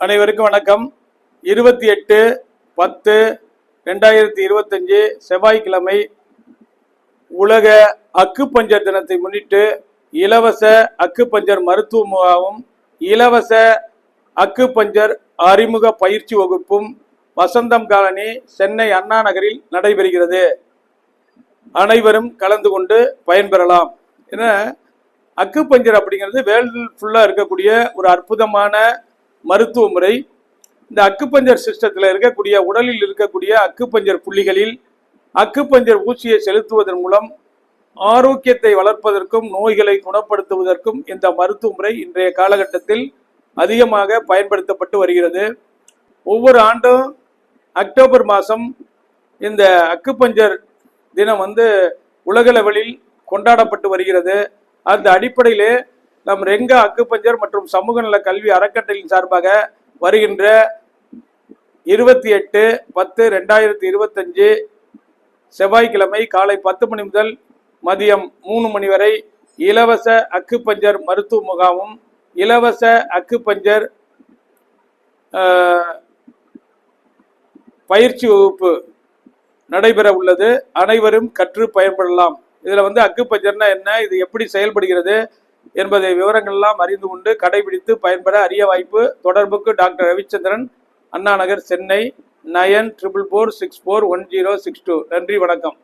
அனைவருக்கும் வணக்கம். 28/10/2025 செவ்வாய்க்கிழமை உலக அக்குபஞ்சர் தினத்தை முன்னிட்டு இலவச அக்குபஞ்சர் மருத்துவ முகாமும் இலவச அக்குபஞ்சர் அறிமுக பயிற்சி வகுப்பும் வசந்தம் காலனி சென்னை அண்ணா நகரில் நடைபெறுகிறது. அனைவரும் கலந்து கொண்டு பயன்பெறலாம். ஏன்னா அக்குபஞ்சர் அப்படிங்கிறது வேர்ல்டு ஃபுல்லாக இருக்கக்கூடிய ஒரு அற்புதமான மருத்துவ முறை. இந்த அக்குபஞ்சர் சிஸ்டத்தில் இருக்கக்கூடிய உடலில் இருக்கக்கூடிய அக்குபஞ்சர் புள்ளிகளில் அக்குபஞ்சர் ஊசியை செலுத்துவதன் மூலம் ஆரோக்கியத்தை வளர்ப்பதற்கும் நோய்களை குணப்படுத்துவதற்கும் இந்த மருத்துவ முறை இன்றைய காலகட்டத்தில் அதிகமாக பயன்படுத்தப்பட்டு வருகிறது. ஒவ்வொரு ஆண்டும் அக்டோபர் மாதம் இந்த அக்குபஞ்சர் தினம் உலக லெவலில் கொண்டாடப்பட்டு வருகிறது. அந்த அடிப்படையிலே நம் ரெங்கா அக்குபஞ்சர் மற்றும் சமூக நல கல்வி அறக்கட்டளையின் சார்பாக வருகின்ற 28/10/2025 செவ்வாய்க்கிழமை காலை 10 மணி முதல் மதியம் 3 மணி வரை இலவச அக்குபஞ்சர் மருத்துவ முகாமும் இலவச அக்குபஞ்சர் பயிற்சி வகுப்பு நடைபெற உள்ளது. அனைவரும் கற்று பயன்படலாம். இதில் அக்குபஞ்சர்னா என்ன, இது எப்படி செயல்படுகிறது என்பதை விவரங்கள்லாம் அறிந்து கொண்டு கடைபிடித்து பயன்பெற அரிய வாய்ப்பு. தொடர்புக்கு டாக்டர் ரவிச்சந்திரன், அண்ணா நகர், சென்னை 9444641062. நன்றி, வணக்கம்.